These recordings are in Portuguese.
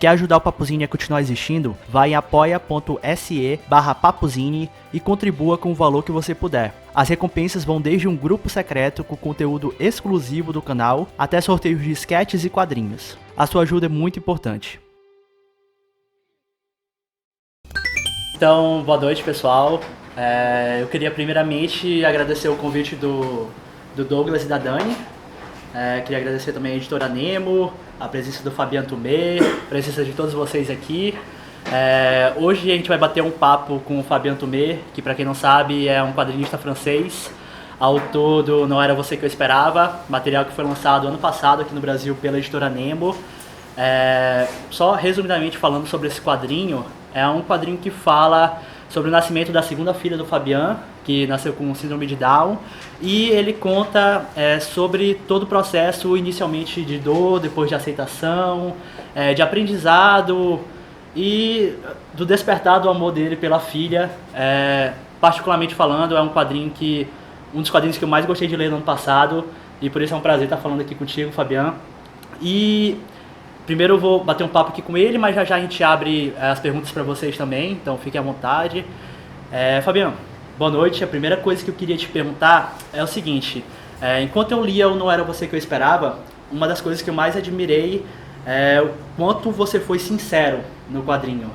Quer ajudar o Papuzini a continuar existindo? Vai em apoia.se/papuzini e contribua com o valor que você puder. As recompensas vão desde um grupo secreto com conteúdo exclusivo do canal até sorteios de sketches e quadrinhos. A sua ajuda é muito importante. Então, boa noite, pessoal. Eu queria primeiramente agradecer o convite do Douglas e da Dani. Queria agradecer também a editora Nemo, a presença do Fabien Tumé, a presença de todos vocês aqui. Hoje a gente vai bater um papo com o Fabien Tumé, que, para quem não sabe, é um quadrinista francês, autor do Não Era Você Que Eu Esperava, material que foi lançado ano passado aqui no Brasil pela editora Nemo. Só resumidamente falando sobre esse quadrinho, é um quadrinho que fala sobre o nascimento da segunda filha do Fabien, que nasceu com síndrome de Down, e ele conta sobre todo o processo, inicialmente de dor, depois de aceitação, de aprendizado e do despertar do amor dele pela filha. Particularmente falando, é um dos quadrinhos que eu mais gostei de ler no ano passado, e por isso é um prazer estar falando aqui contigo, Fabien. E primeiro eu vou bater um papo aqui com ele, mas já a gente abre as perguntas para vocês também, então fiquem à vontade. Fabien, boa noite. A primeira coisa que eu queria te perguntar é o seguinte: enquanto eu lia o Não Era Você Que Eu Esperava, uma das coisas que eu mais admirei é o quanto você foi sincero no quadrinho.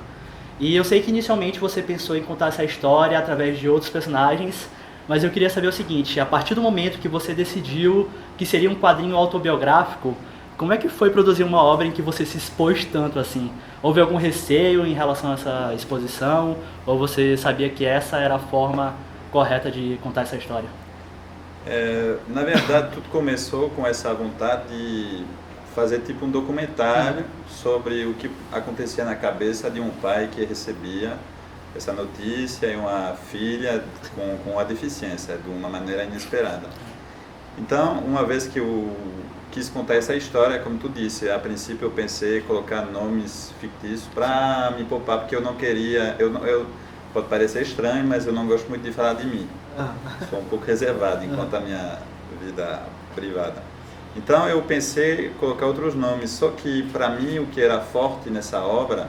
E eu sei que inicialmente você pensou em contar essa história através de outros personagens, mas eu queria saber o seguinte: a partir do momento que você decidiu que seria um quadrinho autobiográfico, como é que foi produzir uma obra em que você se expôs tanto assim? Houve algum receio em relação a essa exposição? Ou você sabia que essa era a forma correta de contar essa história? Na verdade, tudo começou com essa vontade de fazer tipo um documentário sobre o que acontecia na cabeça de um pai que recebia essa notícia e uma filha com a deficiência, de uma maneira inesperada. Então, uma vez que eu quis contar essa história, como tu disse, a princípio eu pensei em colocar nomes fictícios para me poupar, porque eu não queria, pode parecer estranho, mas eu não gosto muito de falar de mim. Sou um pouco reservado enquanto a minha vida privada. Então eu pensei em colocar outros nomes, só que para mim o que era forte nessa obra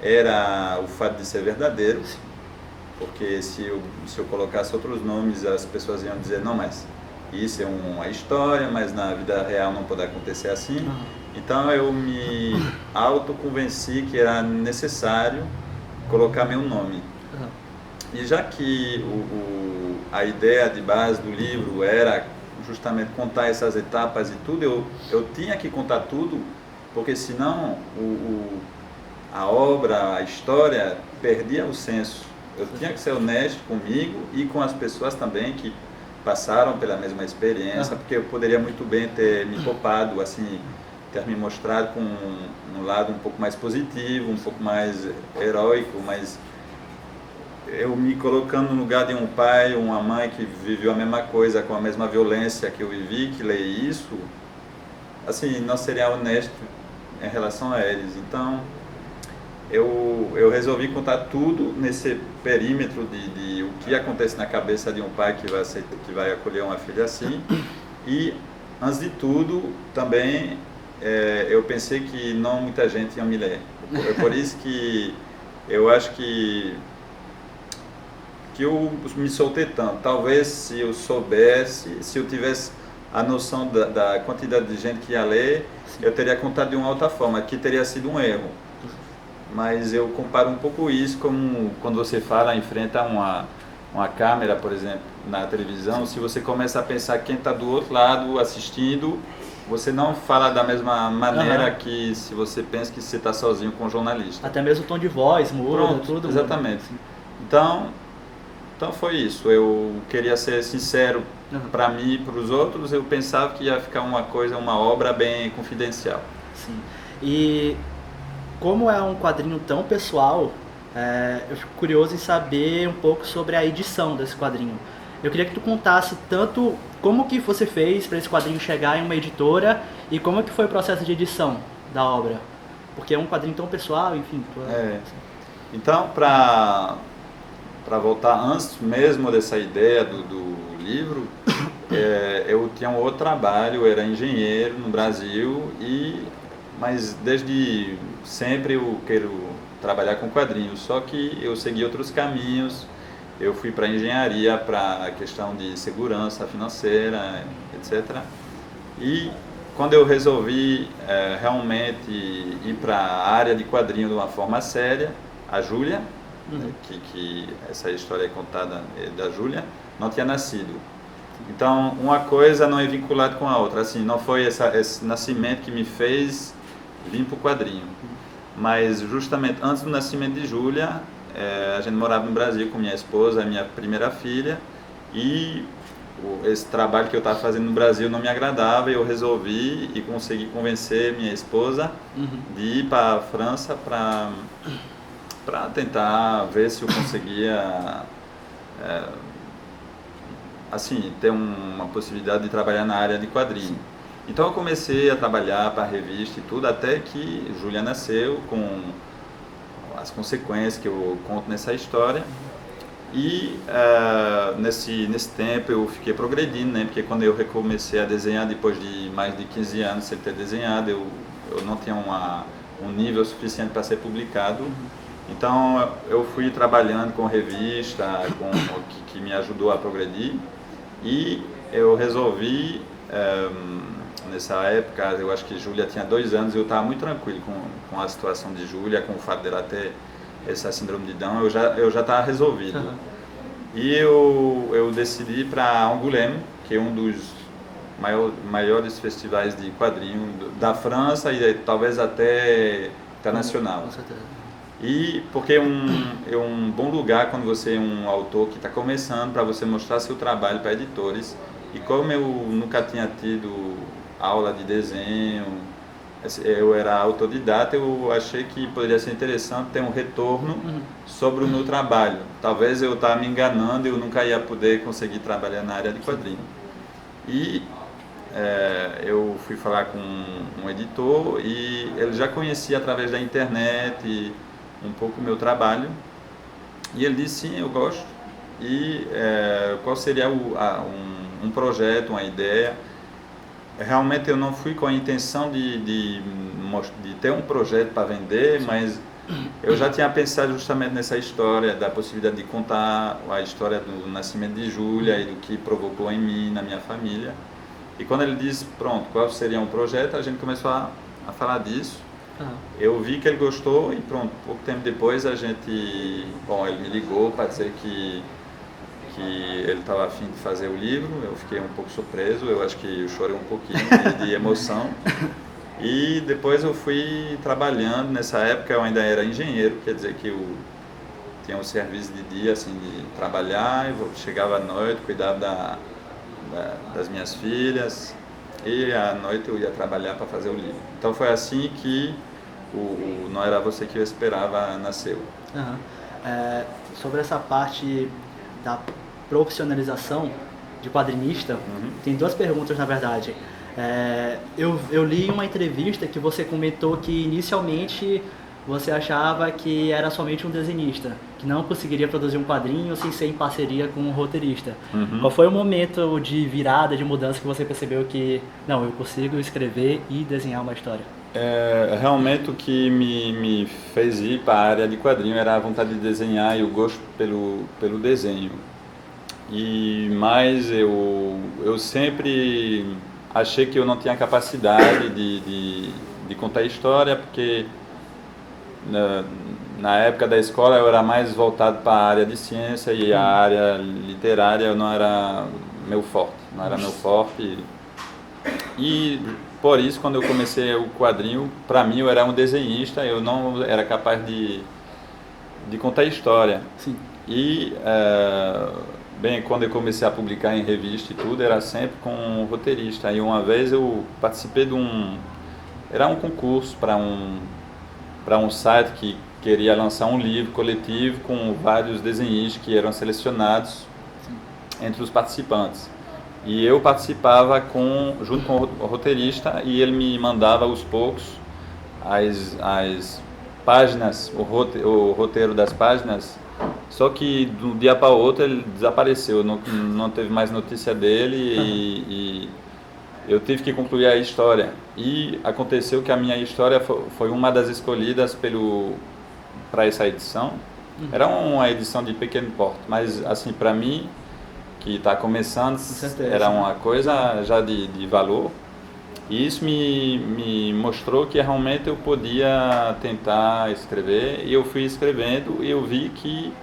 era o fato de ser verdadeiro, porque se eu colocasse outros nomes, as pessoas iam dizer, não, mas isso é uma história, mas na vida real não pode acontecer assim. Então eu me autoconvenci que era necessário colocar meu nome. E já que a ideia de base do livro era justamente contar essas etapas e tudo, eu tinha que contar tudo, porque senão a obra, a história perdia o senso. Eu tinha que ser honesto comigo e com as pessoas também que passaram pela mesma experiência, porque eu poderia muito bem ter me poupado, assim, ter me mostrado com um lado um pouco mais positivo, um pouco mais heróico, mas eu me colocando no lugar de um pai ou uma mãe que viveu a mesma coisa, com a mesma violência que eu vivi, que lê isso, assim, não seria honesto em relação a eles. Então, eu resolvi contar tudo nesse perímetro de o que acontece na cabeça de um pai que vai acolher uma filha assim. E, antes de tudo, também eu pensei que não muita gente ia me ler. É por isso que eu acho que eu me soltei tanto. Talvez se eu soubesse, se eu tivesse a noção da quantidade de gente que ia ler, eu teria contado de uma outra forma, que teria sido um erro. Mas eu comparo um pouco isso como quando você fala em frente a uma câmera, por exemplo, na televisão. Se você começa a pensar quem está do outro lado assistindo, você não fala da mesma maneira que se você pensa que você está sozinho com um jornalista. Até mesmo o tom de voz muda, tudo. Exatamente. Então foi isso. Eu queria ser sincero para mim e para os outros. Eu pensava que ia ficar uma obra bem confidencial. Sim. E como é um quadrinho tão pessoal, eu fico curioso em saber um pouco sobre a edição desse quadrinho. Eu queria que tu contasse tanto como que você fez para esse quadrinho chegar em uma editora e como que foi o processo de edição da obra. Porque é um quadrinho tão pessoal, enfim. Então, para voltar antes mesmo dessa ideia do livro, eu tinha um outro trabalho, eu era engenheiro no Brasil e mas desde sempre eu quero trabalhar com quadrinhos, só que eu segui outros caminhos. Eu fui para engenharia, para a questão de segurança financeira, etc. E quando eu resolvi realmente ir para a área de quadrinho de uma forma séria, a Júlia, que essa história é contada da Júlia, não tinha nascido. Então, uma coisa não é vinculada com a outra. Assim, não foi esse nascimento que me fez vir para o quadrinho. Mas justamente antes do nascimento de Júlia, a gente morava no Brasil com minha esposa, minha primeira filha, e esse trabalho que eu estava fazendo no Brasil não me agradava, e eu resolvi e consegui convencer minha esposa de ir para a França para tentar ver se eu conseguia assim, ter uma possibilidade de trabalhar na área de quadrinho. Então eu comecei a trabalhar para a revista e tudo, até que Júlia nasceu, com as consequências que eu conto nessa história. E nesse tempo eu fiquei progredindo, né? Porque quando eu recomecei a desenhar, depois de mais de 15 anos sem ter desenhado, eu não tinha um nível suficiente para ser publicado. Então eu fui trabalhando com revista, que me ajudou a progredir. E eu resolvi, nessa época, eu acho que Júlia tinha 2 anos, eu estava muito tranquilo com a situação de Júlia, com o fato dela ter essa síndrome de Down, eu já estava resolvido. E eu decidi ir para Angoulême, que é um dos maiores festivais de quadrinho da França e talvez até internacional. Com certeza. E porque é um bom lugar quando você é um autor que está começando, para você mostrar seu trabalho para editores. E como eu nunca tinha tido aula de desenho, eu era autodidata, eu achei que poderia ser interessante ter um retorno sobre o meu trabalho. Talvez eu estava me enganando e eu nunca ia poder conseguir trabalhar na área de quadrinho. E eu fui falar com um editor e ele já conhecia através da internet um pouco o meu trabalho. E ele disse, sim, eu gosto. E qual seria um projeto, uma ideia? Realmente eu não fui com a intenção de ter um projeto para vender, mas eu já tinha pensado justamente nessa história, da possibilidade de contar a história do nascimento de Júlia e do que provocou em mim, na minha família. E quando ele disse, pronto, qual seria um projeto, a gente começou a falar disso. Eu vi que ele gostou e pronto, pouco tempo depois ele me ligou para dizer que ele estava a fim de fazer o livro. Eu fiquei um pouco surpreso, eu acho que eu chorei um pouquinho de emoção. E depois eu fui trabalhando, nessa época eu ainda era engenheiro, quer dizer que eu tinha um serviço de dia, assim, de trabalhar, eu chegava à noite, cuidava das minhas filhas, e à noite eu ia trabalhar para fazer o livro. Então foi assim que o Não Era Você Que Eu Esperava nasceu. Sobre essa parte da profissionalização de quadrinista, tem 2 perguntas na verdade. Eu li uma entrevista que você comentou que inicialmente você achava que era somente um desenhista, que não conseguiria produzir um quadrinho sem ser em parceria com um roteirista. Qual foi o momento de virada, de mudança que você percebeu que, não, eu consigo escrever e desenhar uma história? Realmente o que me fez ir para a área de quadrinho era a vontade de desenhar e o gosto pelo desenho. Mas eu sempre achei que eu não tinha capacidade de contar história, porque na época da escola eu era mais voltado para a área de ciência e a área literária não era meu forte. E por isso, quando eu comecei o quadrinho, para mim eu era um desenhista, eu não era capaz de contar história. Sim. E quando eu comecei a publicar em revista e tudo, era sempre com um roteirista. E uma vez eu participei de era um concurso para um site que queria lançar um livro coletivo com vários desenhistas que eram selecionados entre os participantes. E eu participava junto com o roteirista, e ele me mandava aos poucos as páginas, o roteiro das páginas. Só que de um dia para o outro ele desapareceu, não teve mais notícia dele eu tive que concluir a história. E aconteceu que a minha história foi uma das escolhidas para essa edição. Era uma edição de pequeno porte, mas assim, para mim, que está começando, era uma coisa já de valor. E isso me mostrou que realmente eu podia tentar escrever, e eu fui escrevendo e eu vi que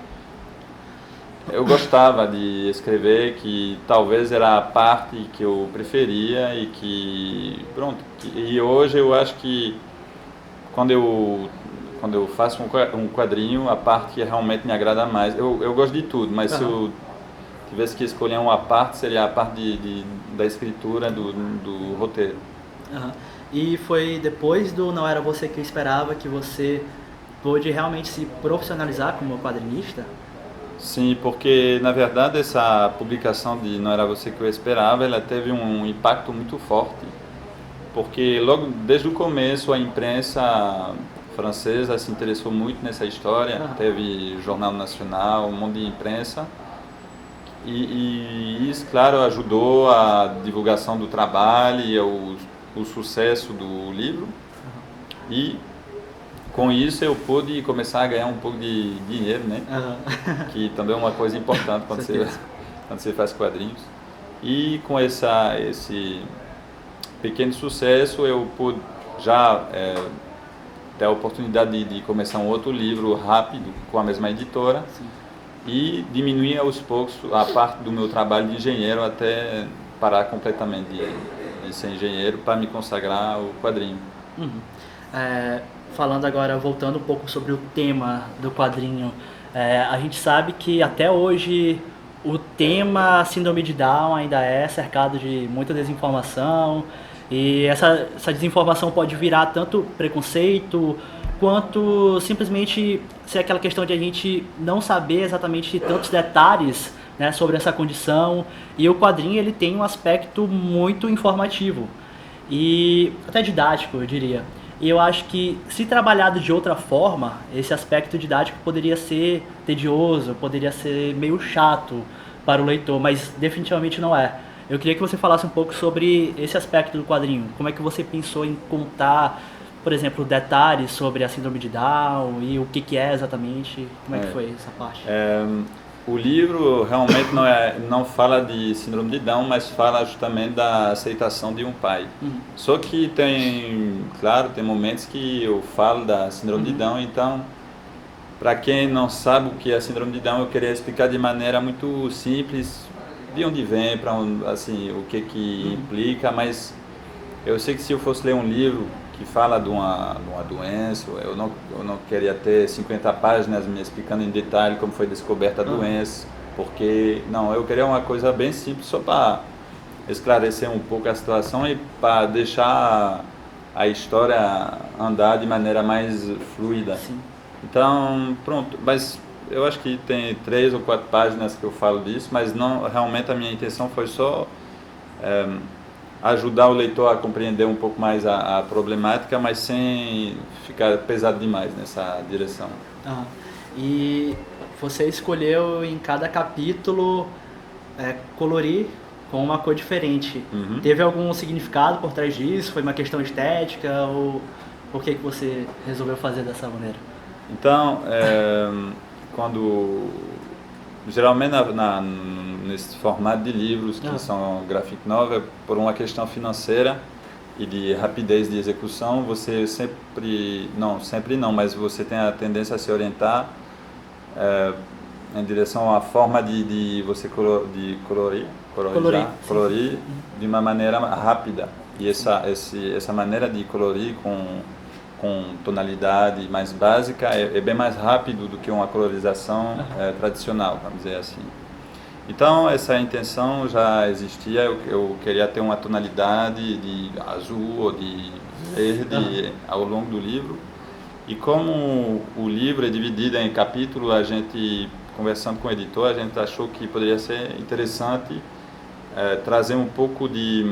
eu gostava de escrever, que talvez era a parte que eu preferia e que, pronto, e hoje eu acho que quando eu faço um quadrinho, a parte que realmente me agrada mais, eu gosto de tudo, mas se eu tivesse que escolher uma parte, seria a parte da escritura, do roteiro. E foi depois do Não Era Você Que Eu Esperava que você pôde realmente se profissionalizar como quadrinista? Sim, porque na verdade essa publicação de Não Era Você Que Eu Esperava, ela teve um impacto muito forte, porque logo desde o começo a imprensa francesa se interessou muito nessa história, teve Jornal Nacional, um monte de imprensa, e isso, claro, ajudou a divulgação do trabalho e o sucesso do livro, e com isso eu pude começar a ganhar um pouco de dinheiro, né? Que também é uma coisa importante quando você faz quadrinhos. E com esse pequeno sucesso eu pude já ter a oportunidade de começar um outro livro rápido com a mesma editora. Sim. E diminuir aos poucos a parte do meu trabalho de engenheiro até parar completamente de ser engenheiro para me consagrar ao quadrinho. Falando agora, voltando um pouco sobre o tema do quadrinho, a gente sabe que até hoje o tema Síndrome de Down ainda é cercado de muita desinformação, e essa desinformação pode virar tanto preconceito, quanto simplesmente ser aquela questão de a gente não saber exatamente tantos detalhes, né, sobre essa condição, e o quadrinho ele tem um aspecto muito informativo e até didático, eu diria. E eu acho que, se trabalhado de outra forma, esse aspecto didático poderia ser tedioso, poderia ser meio chato para o leitor, mas definitivamente não é. Eu queria que você falasse um pouco sobre esse aspecto do quadrinho. Como é que você pensou em contar, por exemplo, detalhes sobre a síndrome de Down e o que é exatamente? Como é que foi essa parte? O livro realmente não fala de síndrome de Down, mas fala justamente da aceitação de um pai. Só que tem momentos que eu falo da síndrome de Down, então, para quem não sabe o que é a síndrome de Down, eu queria explicar de maneira muito simples de onde vem, assim, o que implica, mas eu sei que se eu fosse ler um livro que fala de uma doença, eu não queria ter 50 páginas me explicando em detalhe como foi descoberta a doença, porque eu queria uma coisa bem simples, só para esclarecer um pouco a situação e para deixar a história andar de maneira mais fluida. Sim. Então, pronto, mas eu acho que tem 3 ou 4 páginas que eu falo disso, mas realmente a minha intenção foi só ajudar o leitor a compreender um pouco mais a problemática, mas sem ficar pesado demais nessa direção. E você escolheu em cada capítulo colorir com uma cor diferente. Teve algum significado por trás disso? Foi uma questão estética? Ou por que você resolveu fazer dessa maneira? Então, geralmente nesse formato de livros que são graphic novel, por uma questão financeira e de rapidez de execução, você mas você tem a tendência a se orientar em direção à forma de você colorir de uma maneira rápida. E essa maneira de colorir com tonalidade mais básica é bem mais rápido do que uma colorização tradicional, vamos dizer assim. Então essa intenção já existia, eu queria ter uma tonalidade de azul ou de verde ao longo do livro, e como o livro é dividido em capítulos, a gente, conversando com o editor, a gente achou que poderia ser interessante trazer um pouco de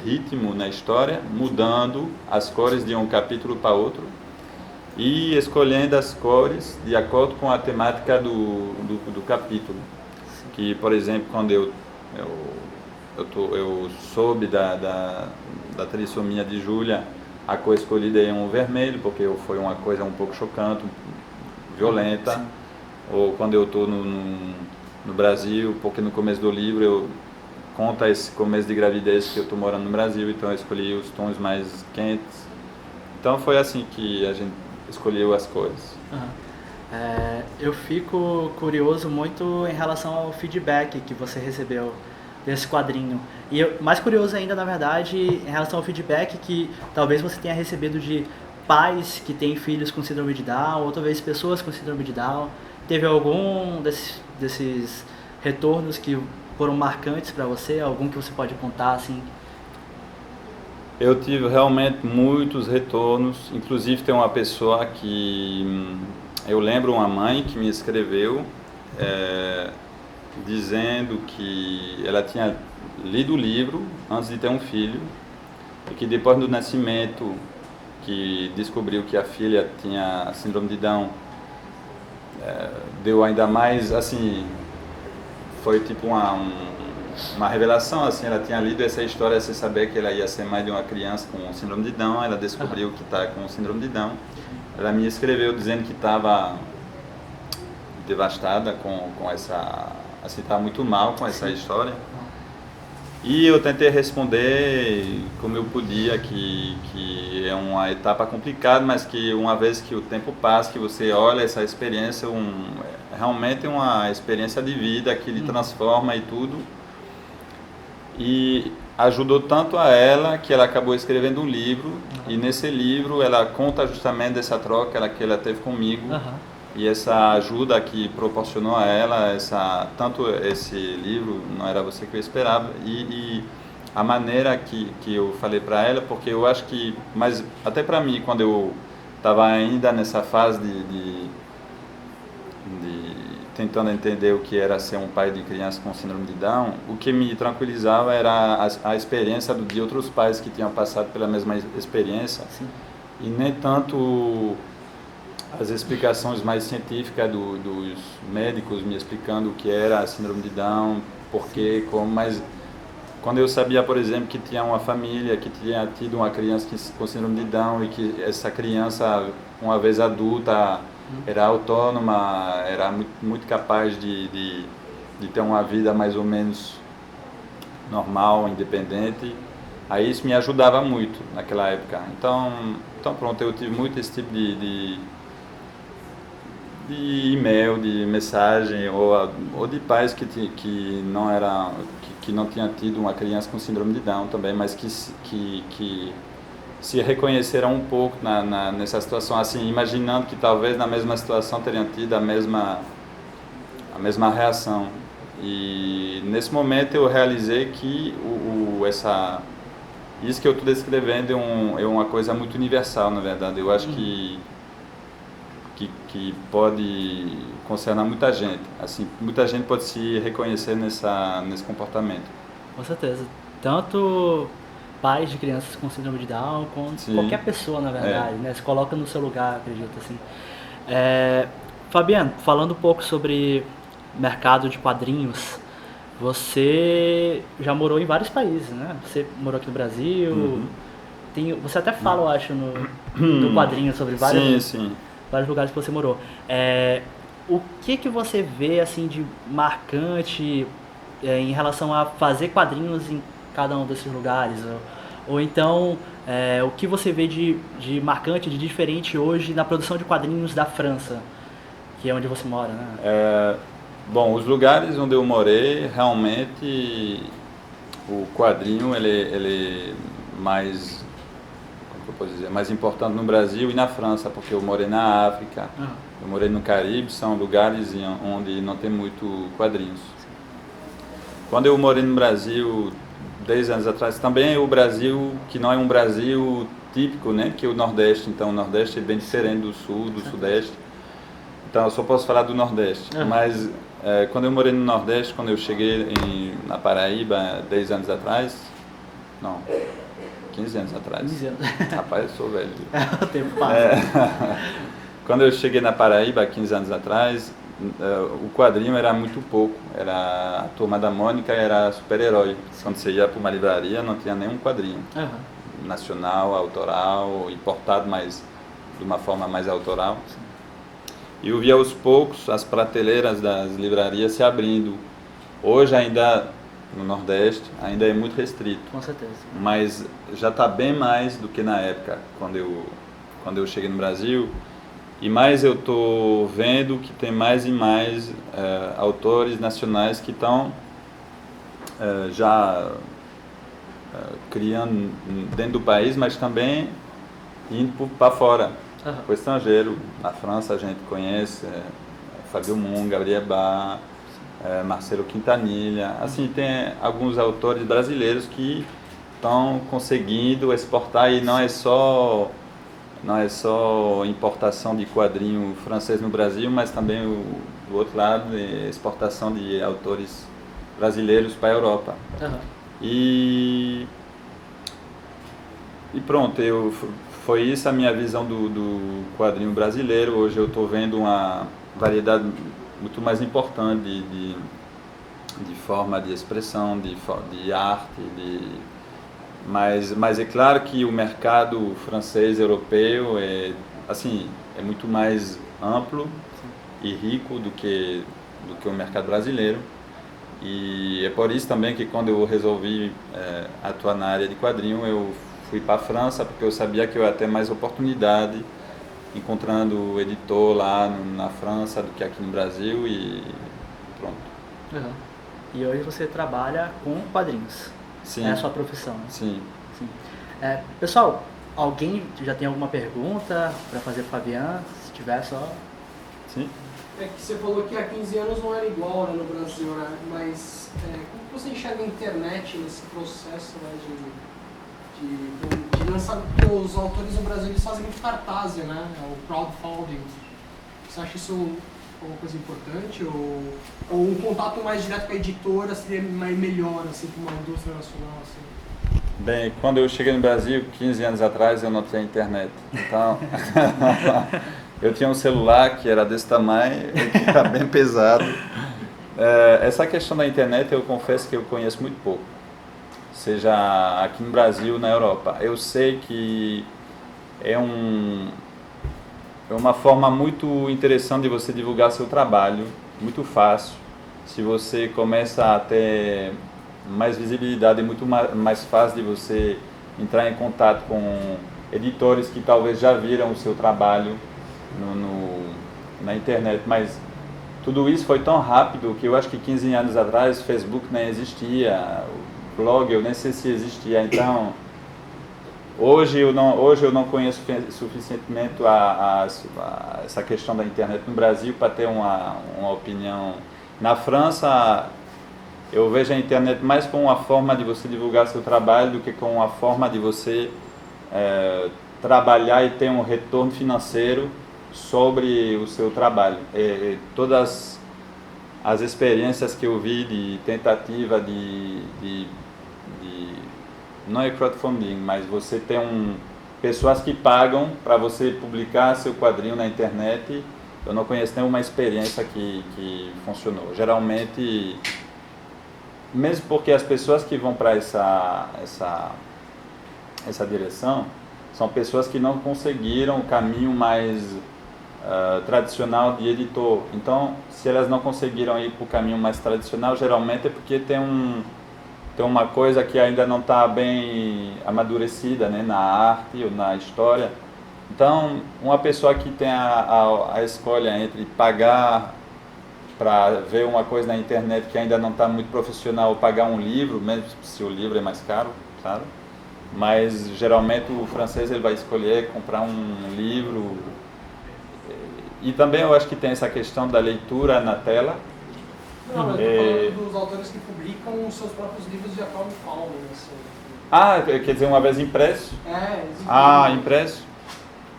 ritmo na história, mudando as cores de um capítulo para outro e escolhendo as cores de acordo com a temática do capítulo. Que, por exemplo, quando eu soube da trissomia de Júlia, a cor escolhida é um vermelho, porque foi uma coisa um pouco chocante, violenta. Sim. Ou quando eu estou no Brasil, porque no começo do livro eu conta esse começo de gravidez que eu estou morando no Brasil, então eu escolhi os tons mais quentes. Então foi assim que a gente escolheu as cores. Eu fico curioso muito em relação ao feedback que você recebeu desse quadrinho. E mais curioso ainda, na verdade, em relação ao feedback que talvez você tenha recebido de pais que têm filhos com síndrome de Down, ou talvez pessoas com síndrome de Down. Teve algum desses retornos que foram marcantes para você? Algum que você pode contar, assim? Eu tive realmente muitos retornos, inclusive tem uma pessoa que... Eu lembro uma mãe que me escreveu dizendo que ela tinha lido o livro antes de ter um filho e que depois do nascimento, que descobriu que a filha tinha síndrome de Down, deu ainda mais, assim, foi tipo uma revelação, assim, ela tinha lido essa história sem saber que ela ia ser mãe de uma criança com síndrome de Down, ela descobriu que está com síndrome de Down. Ela me escreveu dizendo que estava devastada com essa, assim, estava muito mal com essa história. E eu tentei responder como eu podia, que é uma etapa complicada, mas que uma vez que o tempo passa, que você olha essa experiência, realmente é uma experiência de vida que lhe transforma e tudo. E ajudou tanto a ela que ela acabou escrevendo um livro, e nesse livro ela conta justamente dessa troca que ela teve comigo. E essa ajuda que proporcionou a ela, tanto esse livro, Não Era Você Que Eu Esperava, e a maneira que eu falei para ela, porque eu acho que, mas até para mim, quando eu estava ainda nessa fase de tentando entender o que era ser um pai de criança com síndrome de Down, o que me tranquilizava era a experiência de outros pais que tinham passado pela mesma experiência. Sim. E nem tanto as explicações mais científicas dos médicos me explicando o que era a síndrome de Down, porquê, como, mas quando eu sabia, por exemplo, que tinha uma família que tinha tido uma criança com síndrome de Down e que essa criança, uma vez adulta, era autônoma, era muito capaz de ter uma vida mais ou menos normal, independente, aí isso me ajudava muito naquela época. Então pronto, eu tive muito esse tipo de e-mail, de mensagem, ou de pais que não tinham tido uma criança com síndrome de Down também, mas que se reconheceram um pouco nessa situação, assim, imaginando que talvez na mesma situação teriam tido a mesma reação. E nesse momento eu realizei que isso que eu estou descrevendo é uma coisa muito universal, na verdade. Eu acho que pode concernar muita gente. Assim, muita gente pode se reconhecer nesse comportamento. Com certeza. Tanto pais de crianças com síndrome de Down, quanto qualquer pessoa, na verdade, né? Se coloca no seu lugar, acredito, assim. Fabiano, falando um pouco sobre mercado de quadrinhos, você já morou em vários países, né? Você morou aqui no Brasil, você até fala, eu acho, no quadrinho sobre vários lugares que você morou. O que você vê, assim, de marcante em relação a fazer quadrinhos em cada um desses lugares? Ou então, o que você vê de marcante, de diferente hoje na produção de quadrinhos da França, que é onde você mora, né? Bom, os lugares onde eu morei, realmente, o quadrinho ele mais, como eu posso dizer, mais importante no Brasil e na França, porque eu morei na África, eu morei no Caribe, são lugares onde não tem muito quadrinhos. Quando eu morei no Brasil 10 anos atrás, também o Brasil, que não é um Brasil típico, né, que é o Nordeste, então o Nordeste é bem diferente do Sul, do Sudeste, então eu só posso falar do Nordeste, mas quando eu morei no Nordeste, quando eu cheguei na Paraíba 10 anos atrás, não, 15 anos atrás, 15 anos. Rapaz, eu sou velho. O tempo passa. Quando eu cheguei na Paraíba 15 anos atrás, o quadrinho era muito pouco, era a Turma da Mônica, era super-herói. Quando você ia para uma livraria não tinha nenhum quadrinho. nacional, autoral, importado, mas de uma forma mais autoral. E eu vi aos poucos as prateleiras das livrarias se abrindo. Hoje ainda, no Nordeste, ainda é muito restrito. Com certeza. Mas já está bem mais do que na época, quando eu cheguei no Brasil. E mais eu estou vendo que tem mais e mais autores nacionais que estão já criando dentro do país, mas também indo para fora, para o estrangeiro. Na França a gente conhece Fábio Moon, Gabriel Bá, Marcelo Quintanilha. Assim, tem alguns autores brasileiros que estão conseguindo exportar, e não é só importação de quadrinho francês no Brasil, mas também do outro lado, exportação de autores brasileiros para a Europa. E pronto, foi isso a minha visão do quadrinho brasileiro. Hoje eu estou vendo uma variedade muito mais importante de forma de expressão, de arte, mas é claro que o mercado francês, europeu é muito mais amplo e rico do que o mercado brasileiro. E é por isso também que quando eu resolvi atuar na área de quadrinho, eu fui para a França, porque eu sabia que eu ia ter mais oportunidade encontrando o editor lá na França do que aqui no Brasil, e pronto. E hoje você trabalha com quadrinhos. Sim. É a sua profissão. Sim. Pessoal, alguém já tem alguma pergunta para fazer para o Fabian? Se tiver, só... Sim. É que você falou que há 15 anos não era igual, né, no Brasil, né? Mas como você enxerga a internet nesse processo, né, de lançar? Porque os autores no Brasil eles fazem muito cartaz, né? O crowdfunding. Você acha isso uma coisa importante? Ou um contato mais direto com a editora seria melhor, assim, com uma indústria nacional, assim? Bem, quando eu cheguei no Brasil, 15 anos atrás, eu não tinha internet. Então, eu tinha um celular que era desse tamanho, que era bem pesado. Essa questão da internet, eu confesso que eu conheço muito pouco. Seja aqui no Brasil, na Europa. Eu sei que é uma forma muito interessante de você divulgar seu trabalho, muito fácil. Se você começa a ter mais visibilidade, é muito mais fácil de você entrar em contato com editores que talvez já viram o seu trabalho na internet. Mas tudo isso foi tão rápido que eu acho que 15 anos atrás o Facebook nem existia, o blog eu nem sei se existia. Então hoje eu não conheço suficientemente essa questão da internet no Brasil para ter uma opinião. Na França eu vejo a internet mais como uma forma de você divulgar seu trabalho do que como uma forma de você trabalhar e ter um retorno financeiro sobre o seu trabalho. Todas as experiências que eu vi de tentativa não é crowdfunding, mas você tem pessoas que pagam para você publicar seu quadrinho na internet. Eu não conheço nenhuma experiência que funcionou. Geralmente, mesmo porque as pessoas que vão para essa direção são pessoas que não conseguiram o caminho mais tradicional de editor. Então, se elas não conseguiram ir para o caminho mais tradicional, geralmente é porque tem uma coisa que ainda não está bem amadurecida, né, na arte ou na história. Então, uma pessoa que tem a escolha entre pagar para ver uma coisa na internet que ainda não está muito profissional, ou pagar um livro, mesmo se o livro é mais caro, sabe? Mas geralmente o francês ele vai escolher comprar um livro. E também eu acho que tem essa questão da leitura na tela. Não, eu estou falando dos autores que publicam os seus próprios livros de crowdfunding. Assim. Quer dizer, uma vez impresso? Impresso.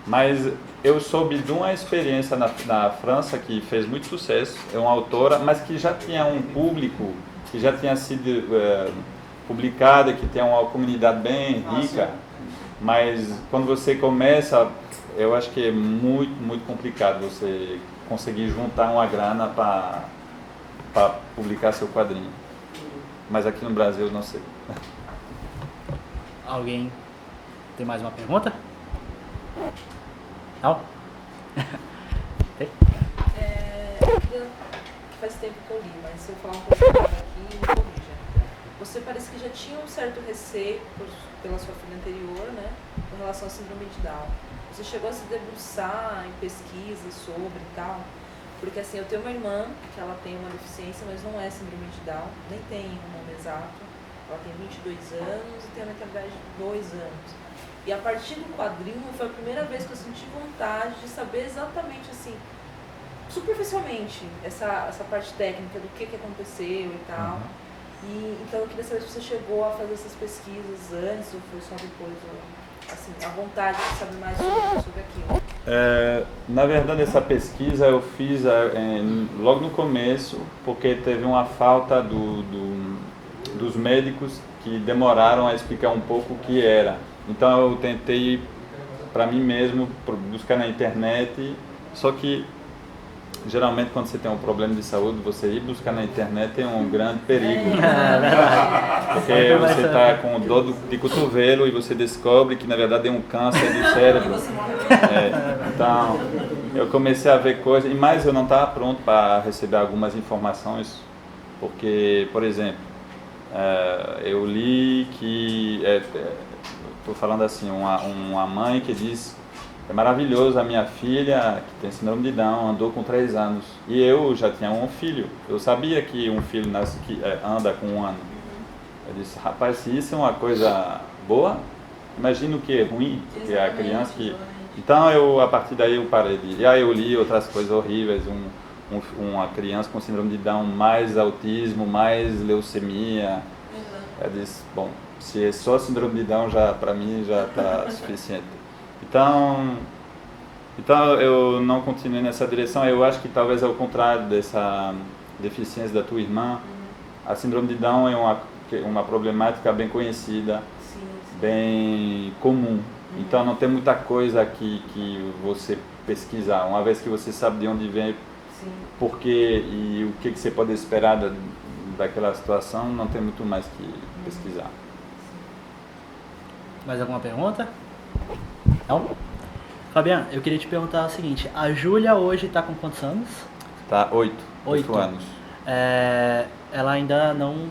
Mas eu soube de uma experiência na França que fez muito sucesso. É uma autora, mas que já tinha um público, que já tinha sido publicada, que tem uma comunidade bem rica. Mas quando você começa, eu acho que é muito, muito complicado você conseguir juntar uma grana para publicar seu quadrinho. Mas aqui no Brasil, não sei. Alguém Tem mais uma pergunta? Não? Tem? Faz tempo que eu li, mas se eu falar um pouco aqui, me corrija. Você parece que já tinha um certo receio pela sua filha anterior, né, com relação à síndrome de Down. Você chegou a se debruçar em pesquisas sobre e tal? Porque assim, eu tenho uma irmã que ela tem uma deficiência, mas não é síndrome de Down, nem tem o nome exato. Ela tem 22 anos e tem a mentalidade de 2 anos. E a partir do quadrinho foi a primeira vez que eu senti vontade de saber exatamente assim, superficialmente, essa parte técnica do que aconteceu e tal. E, então eu queria saber se você chegou a fazer essas pesquisas antes ou foi só depois, ou, assim, a vontade de saber mais sobre aquilo. Na verdade, essa pesquisa eu fiz logo no começo, porque teve uma falta dos médicos que demoraram a explicar um pouco o que era. Então eu tentei, para mim mesmo, buscar na internet, só que geralmente quando você tem um problema de saúde, você ir buscar na internet é um grande perigo. Porque você está com dor de cotovelo e você descobre que na verdade é um câncer do cérebro. Então eu comecei a ver coisas, mas eu não estava pronto para receber algumas informações, porque, por exemplo, eu li que, estou falando assim, uma mãe que diz: é maravilhoso, a minha filha, que tem síndrome de Down, andou com 3 anos. E eu já tinha um filho. Eu sabia que um filho anda com 1 ano. Eu disse: rapaz, se isso é uma coisa boa, imagina o que é ruim, porque a criança que... Então, a partir daí eu parei de... E aí eu li outras coisas horríveis, uma criança com síndrome de Down, mais autismo, mais leucemia. Eu disse: bom, se é só síndrome de Down, para mim já está suficiente. Então eu não continuei nessa direção. Eu acho que talvez ao contrário dessa deficiência da tua irmã, a síndrome de Down é uma problemática bem conhecida, bem comum. Então não tem muita coisa que você pesquisar. Uma vez que você sabe de onde vem, porquê e o que você pode esperar daquela situação, não tem muito mais que pesquisar. Mais alguma pergunta? Não? Fabiano, eu queria te perguntar o seguinte: a Júlia hoje está com quantos anos? Tá, 8 anos. Ela ainda não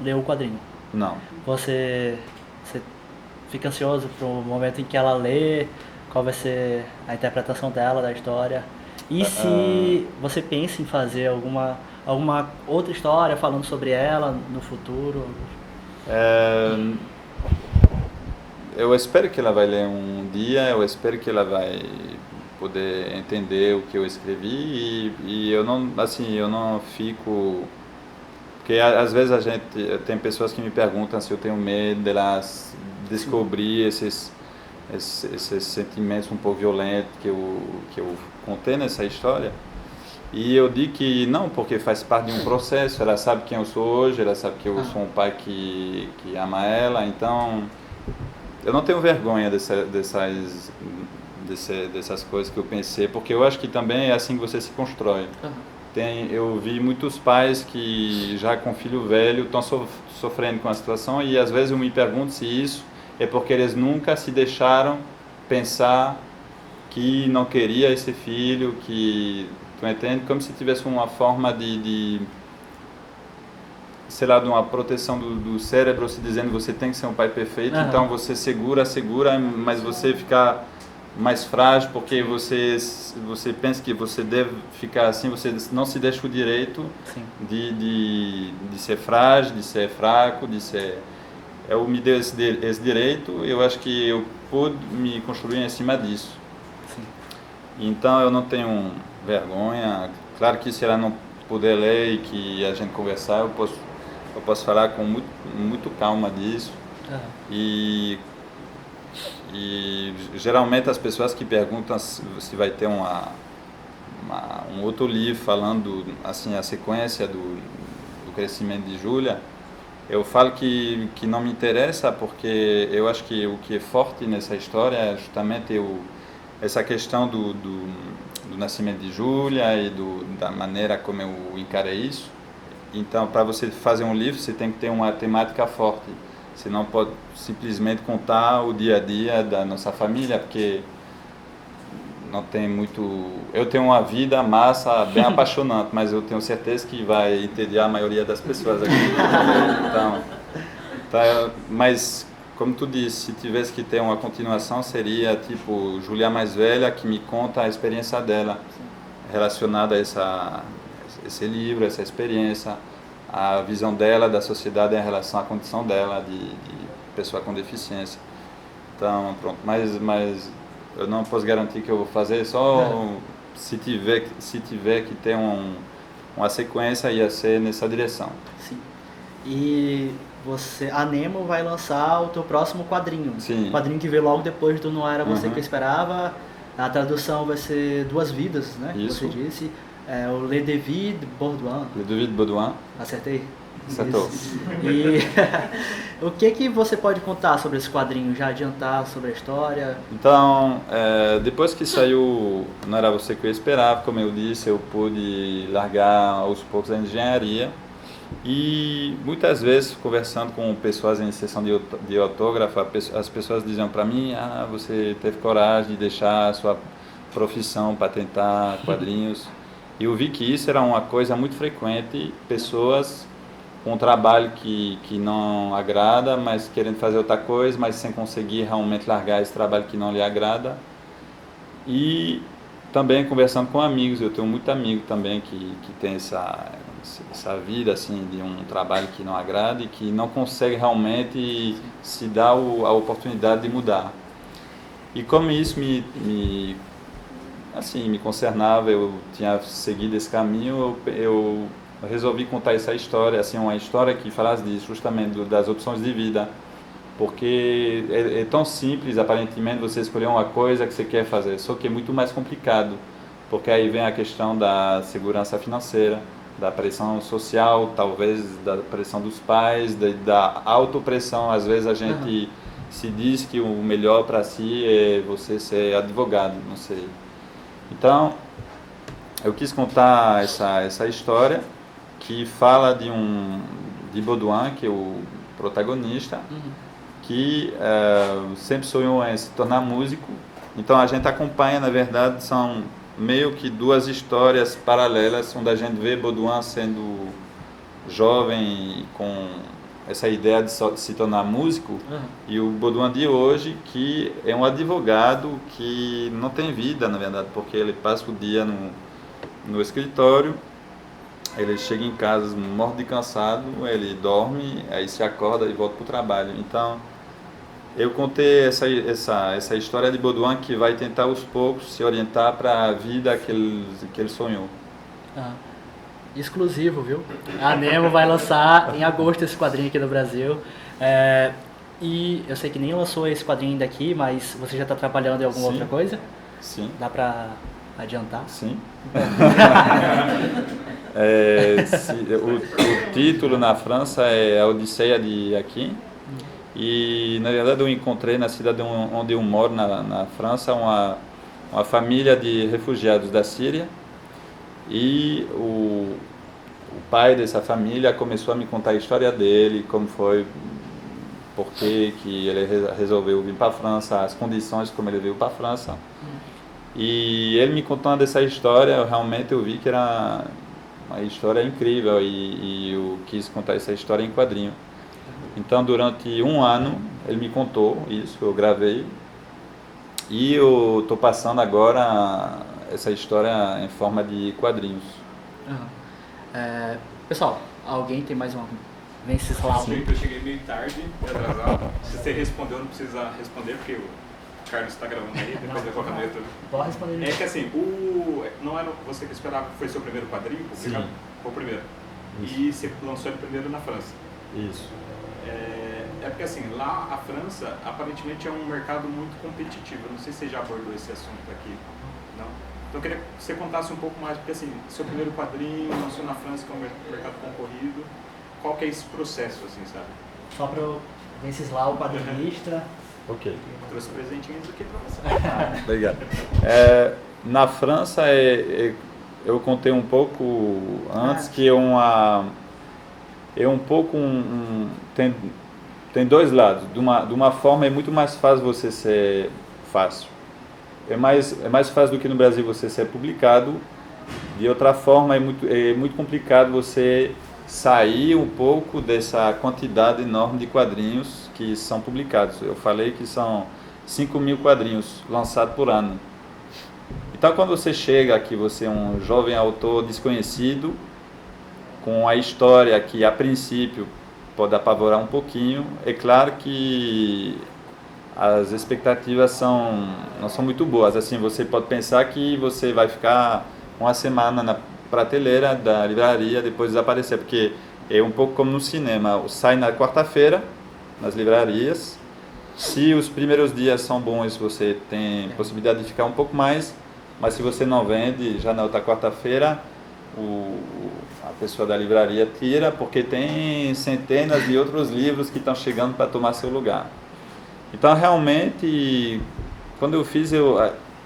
leu o quadrinho? Não. Você fica ansioso para o momento em que ela lê? Qual vai ser a interpretação dela da história? E se você pensa em fazer alguma outra história falando sobre ela no futuro? Eu espero que ela vai ler um dia, eu espero que ela vai poder entender o que eu escrevi e eu não fico... Porque às vezes tem pessoas que me perguntam se eu tenho medo delas descobrir esses sentimentos um pouco violentos que eu contei nessa história. E eu digo que não, porque faz parte de um processo. Ela sabe quem eu sou hoje, ela sabe que eu sou um pai que ama ela, então... Eu não tenho vergonha dessas coisas que eu pensei, porque eu acho que também é assim que você se constrói. Eu vi muitos pais que já com filho velho estão sofrendo com a situação e às vezes eu me pergunto se isso é porque eles nunca se deixaram pensar que não queria esse filho, que... Tu entende? Como se tivesse uma forma de sei lá, de uma proteção do cérebro, se dizendo que você tem que ser um pai perfeito, então você segura, mas você fica mais frágil porque você pensa que você deve ficar assim, você não se deixa o direito de ser frágil, de ser fraco, de ser... Eu me dei esse direito, eu acho que eu pude me construir em cima disso. Então eu não tenho vergonha. Claro que se ela não puder ler e que a gente conversar, eu posso falar com muito calma disso. E geralmente as pessoas que perguntam se vai ter um outro livro falando assim a sequência do crescimento de Júlia, eu falo que não me interessa, porque eu acho que o que é forte nessa história é justamente essa questão do nascimento de Júlia e da maneira como eu encarei isso. Então, para você fazer um livro, você tem que ter uma temática forte. Você não pode simplesmente contar o dia a dia da nossa família, porque não tem muito... Eu tenho uma vida massa, bem apaixonante, mas eu tenho certeza que vai entediar a maioria das pessoas aqui. Mas, como tu disse, se tivesse que ter uma continuação, seria tipo Julia mais velha, que me conta a experiência dela relacionada a esse livro, essa experiência, a visão dela da sociedade em relação à condição dela de pessoa com deficiência. Então, pronto, mas eu não posso garantir que eu vou fazer, só se tiver que ter uma sequência, ia ser nessa direção. Sim. E a Nemo vai lançar o teu próximo quadrinho. Sim. O quadrinho que veio logo depois do Não Era Você Que Eu Esperava. A tradução vai ser Duas Vidas, né? Isso. Você disse. É o Le David Baudouin. Le David Baudouin. Acertei? Acertou. E o que você pode contar sobre esse quadrinho? Já adiantar sobre a história? Então, depois que saiu Não Era Você Que Eu Esperava, como eu disse, eu pude largar aos poucos a engenharia. E muitas vezes, conversando com pessoas em sessão de autógrafo, as pessoas diziam para mim: você teve coragem de deixar a sua profissão para tentar quadrinhos. E eu vi que isso era uma coisa muito frequente, pessoas com um trabalho que não agrada, mas querendo fazer outra coisa, mas sem conseguir realmente largar esse trabalho que não lhe agrada. E também conversando com amigos, eu tenho muito amigo também que tem essa vida assim de um trabalho que não agrada e que não consegue realmente se dar a oportunidade de mudar. E como isso me concernava, eu tinha seguido esse caminho, eu resolvi contar essa história, assim, uma história que falasse disso, justamente das opções de vida, porque é tão simples, aparentemente, você escolher uma coisa que você quer fazer, só que é muito mais complicado, porque aí vem a questão da segurança financeira, da pressão social, talvez da pressão dos pais, da autopressão. Às vezes a gente se diz que o melhor para si é você ser advogado, não sei. Então, eu quis contar essa história que fala de Baudouin, que é o protagonista, que sempre sonhou em se tornar músico. Então a gente acompanha, na verdade, são meio que duas histórias paralelas, onde a gente vê Baudouin sendo jovem com essa ideia de se tornar músico, e o Baudouin de hoje, que é um advogado que não tem vida, na verdade, porque ele passa o dia no escritório, ele chega em casa morto de cansado, ele dorme, aí se acorda e volta para o trabalho. Então, eu contei essa história de Baudouin, que vai tentar aos poucos se orientar para a vida que ele sonhou. Exclusivo, viu? A Nemo vai lançar em agosto esse quadrinho aqui no Brasil. E eu sei que nem lançou esse quadrinho ainda aqui, mas você já está trabalhando em alguma outra coisa? Sim. Dá para adiantar? Sim. O título na França é A Odisseia de Aquim. E, na verdade, eu encontrei na cidade onde eu moro, na França, uma família de refugiados da Síria. E o pai dessa família começou a me contar a história dele, como foi, por que ele resolveu vir para a França, as condições como ele veio para a França. E ele me contando essa história, realmente eu vi que era uma história incrível, e eu quis contar essa história em quadrinho. Então, durante um ano, ele me contou isso, eu gravei, e eu estou passando agora essa história em forma de quadrinhos. Pessoal, alguém tem mais uma? Venceslau. Sim, eu cheguei meio tarde, atrasado. Se você respondeu, não precisa responder, porque o Carlos está gravando aí, depois eu coloco no YouTube. Pode responder. É que assim, não era você que esperava que foi seu primeiro quadrinho? Porque já foi o primeiro. Isso. E você lançou ele primeiro na França. Isso. É porque assim, lá a França aparentemente é um mercado muito competitivo. Eu não sei se você já abordou esse assunto aqui. Não? Então eu queria que você contasse um pouco mais, porque assim, seu primeiro quadrinho lançou na França, que é um mercado concorrido. Qual que é esse processo, assim, sabe? Só para o Venceslau, o quadrinista. Ok. Trouxe presentinhos aqui para você. Obrigado. Na França, eu contei um pouco antes que é um pouco tem dois lados. De uma forma é muito mais fácil você ser fácil. É mais fácil do que no Brasil você ser publicado. De outra forma é muito complicado você sair um pouco dessa quantidade enorme de quadrinhos que são publicados. Eu falei que são 5.000 quadrinhos lançados por ano. Então, quando você chega aqui, você é um jovem autor desconhecido, com a história que, a princípio, pode apavorar um pouquinho, é claro que as expectativas não são muito boas. Assim, você pode pensar que você vai ficar uma semana na prateleira da livraria, depois desaparecer, porque é um pouco como no cinema, sai na quarta-feira, nas livrarias. Se os primeiros dias são bons, você tem possibilidade de ficar um pouco mais, mas se você não vende, já na outra quarta-feira, a pessoa da livraria tira, porque tem centenas de outros livros que estão chegando para tomar seu lugar. Então, realmente, quando eu fiz,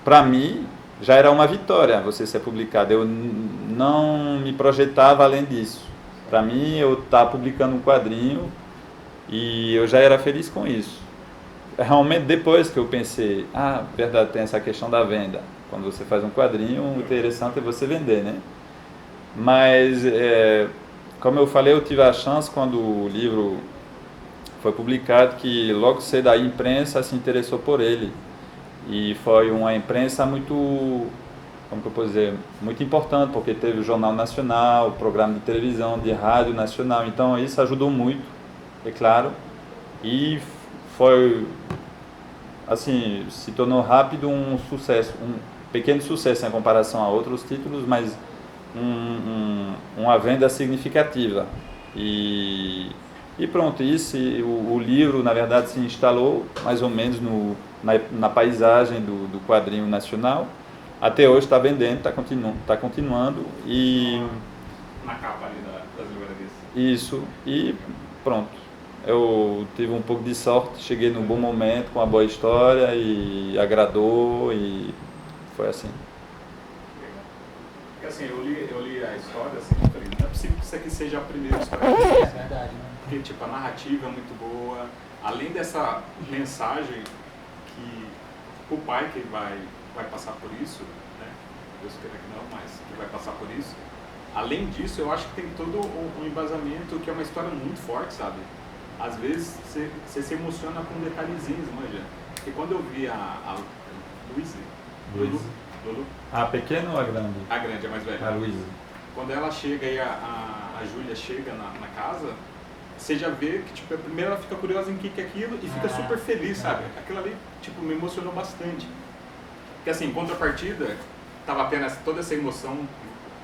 para mim, já era uma vitória você ser publicado. Eu não me projetava além disso. Para mim, eu estava publicando um quadrinho e eu já era feliz com isso. Realmente, depois que eu pensei, verdade, tem essa questão da venda. Quando você faz um quadrinho, o interessante é você vender, né? Mas, como eu falei, eu tive a chance, quando o livro foi publicado, que logo cedo a imprensa se interessou por ele. E foi uma imprensa muito, como que eu posso dizer, muito importante, porque teve o Jornal Nacional, programa de televisão, de rádio nacional. Então, isso ajudou muito, é claro. E foi, assim, se tornou rápido um sucesso, um pequeno sucesso em comparação a outros títulos, mas uma venda significativa. E pronto, o livro, na verdade, se instalou mais ou menos na paisagem do quadrinho nacional. Até hoje está vendendo, está continuando. E na capa ali das livrarias. Isso, e pronto. Eu tive um pouco de sorte, cheguei num bom momento, com uma boa história, e agradou, e foi assim. Porque assim, eu li a história, assim, eu falei, não é possível que isso aqui seja a primeira história. É verdade, né? Porque, tipo, a narrativa é muito boa, além dessa mensagem que o pai que vai passar por isso, né? Deus queira que não, mas que vai passar por isso. Além disso, eu acho que tem todo um embasamento que é uma história muito forte, sabe? Às vezes você se emociona com detalhezinhos, manja. Porque quando eu vi a Lulu. A pequena ou a grande? A grande, a mais velha. A Luísa. Quando ela chega e a Júlia chega na casa, você já vê que, tipo, primeiro ela fica curiosa em que é aquilo e fica super feliz, sabe? Aquilo ali, tipo, me emocionou bastante. Porque, assim, em contrapartida, tava tendo toda essa emoção